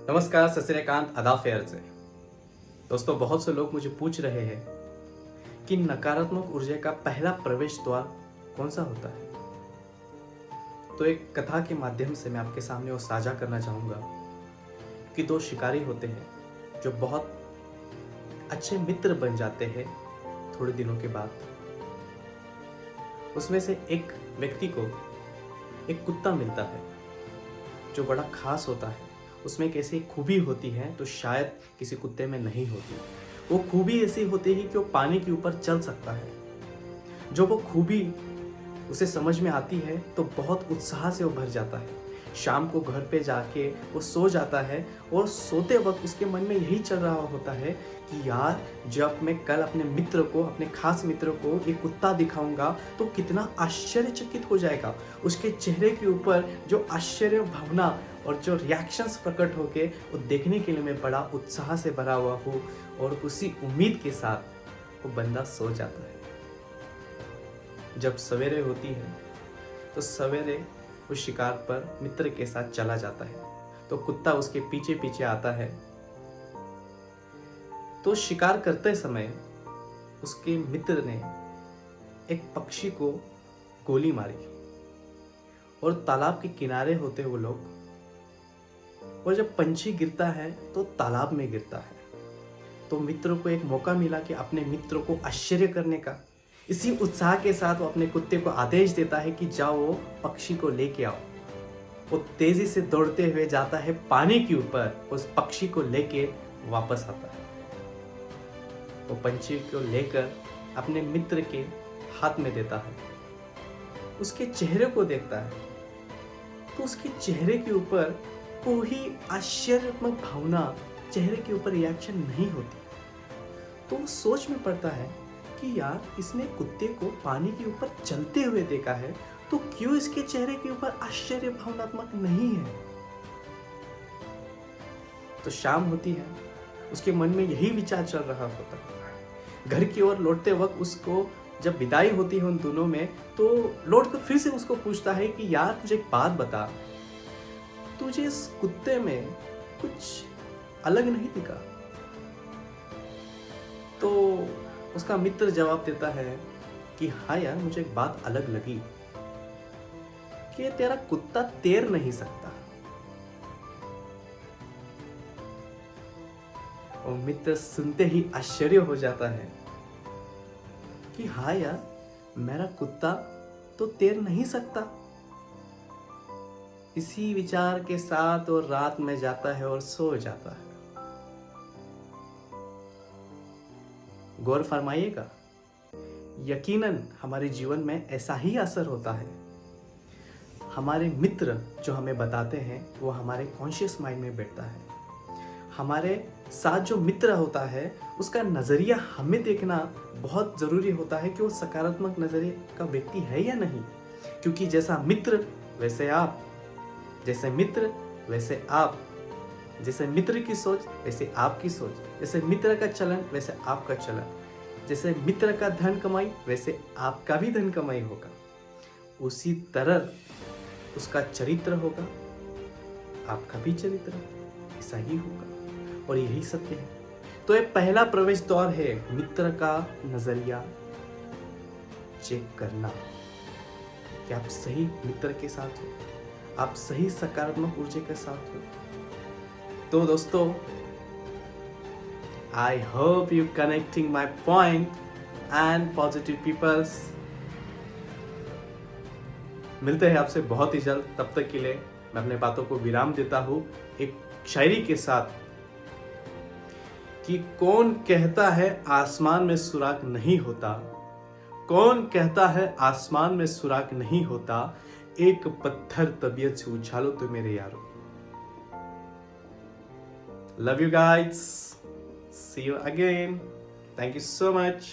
नमस्कार, सत श्री अकाल, आदाब, फ़ेयर से। दोस्तों, बहुत से लोग मुझे पूछ रहे हैं कि नकारात्मक ऊर्जा का पहला प्रवेश द्वार कौन सा होता है। तो एक कथा के माध्यम से मैं आपके सामने वो साझा करना चाहूँगा कि दो शिकारी होते हैं जो बहुत अच्छे मित्र बन जाते हैं थोड़े दिनों के बाद। उसमें से एक व्यक्ति को एक कुत्ता मिलता है जो बड़ा खास होता है। उसमें एक ऐसी खूबी होती है तो शायद किसी कुत्ते में नहीं होती। वो खूबी ऐसी होती है कि वो पानी के ऊपर चल सकता है। जो वो खूबी उसे समझ में आती है तो बहुत उत्साह से वो भर जाता है। शाम को घर पे जाके वो सो जाता है और सोते वक्त उसके मन में यही चल रहा होता है कि यार, जब मैं कल अपने मित्र को, अपने खास मित्र को ये कुत्ता दिखाऊंगा तो कितना आश्चर्यचकित हो जाएगा। उसके चेहरे के ऊपर जो आश्चर्य भावना और जो रिएक्शंस प्रकट होके वो देखने के लिए मैं बड़ा उत्साह से भरा हुआ हूँ। और उसी उम्मीद के साथ वो बंदा सो जाता है। जब सवेरे होती है तो सवेरे वो शिकार पर मित्र के साथ चला जाता है तो कुत्ता उसके पीछे पीछे आता है। तो शिकार करते समय उसके मित्र ने एक पक्षी को गोली मारी और तालाब के किनारे होते वो लोग, और जब पंछी गिरता है तो तालाब में गिरता है। तो मित्र को एक मौका मिला कि अपने मित्र को आश्चर्य करने का। इसी उत्साह के साथ वो अपने कुत्ते को आदेश देता है कि जाओ, वो पक्षी को लेके आओ। वो तेजी से दौड़ते हुए जाता है पानी के ऊपर, उस पक्षी को लेके वापस आता है। वो पंछी को लेकर अपने मित्र के हाथ में देता है। उसके चेहरे को देखता है तो उसके चेहरे के ऊपर कोई आश्चर्यात्मक भावना, चेहरे के ऊपर रिएक्शन नहीं होती। तो वो सोच में पड़ता है कि यार, इसने कुत्ते को पानी के ऊपर चलते हुए देखा है तो क्यों इसके चेहरे के ऊपर आश्चर्य भावनात्मक नहीं है। तो शाम होती है, उसके मन में यही विचार चल रहा होता है। घर की ओर लौटते वक्त उसको जब विदाई होती है उन दोनों में, तो लौट कर फिर से उसको पूछता है कि यार, मुझे एक बात बता, तुझे इस कुत्ते में कुछ अलग नहीं दिखा? तो उसका मित्र जवाब देता है कि हाँ यार, मुझे एक बात अलग लगी कि तेरा कुत्ता तैर नहीं सकता। और मित्र सुनते ही आश्चर्य हो जाता है कि हाँ यार, मेरा कुत्ता तो तैर नहीं सकता। इसी विचार के साथ वो रात में जाता है और सो जाता है। गौर फरमाइएगा, यकीनन हमारे जीवन में ऐसा ही असर होता है। हमारे मित्र जो हमें बताते हैं वो हमारे कॉन्शियस माइंड में बैठता है। हमारे साथ जो मित्र होता है उसका नज़रिया हमें देखना बहुत ज़रूरी होता है कि वो सकारात्मक नज़रिए का व्यक्ति है या नहीं। क्योंकि जैसा मित्र वैसे आप, जैसे मित्र वैसे आप, जैसे मित्र की सोच वैसे आपकी सोच, जैसे मित्र का चलन वैसे आपका चलन, जैसे मित्र का धन कमाई वैसे आपका भी धन कमाई होगा। उसी तरह उसका चरित्र होगा, आपका भी चरित्र ऐसा ही होगा। और यही सत्य है। तो ये पहला प्रवेश द्वार है, मित्र का नजरिया चेक करना कि आप सही मित्र के साथ हो, आप सही सकारात्मक ऊर्जा के साथ हो। तो दोस्तों, I hope you connecting my point and positive peoples. मिलते हैं आपसे बहुत ही जल्द। तब तक के लिए मैं अपने बातों को विराम देता हूँ एक शायरी के साथ कि कौन कहता है आसमान में सुराग नहीं होता, कौन कहता है आसमान में सुराग नहीं होता, एक पत्थर तबीयत से उछालो तो मेरे यारो। Love you guys. See you again. Thank you so much.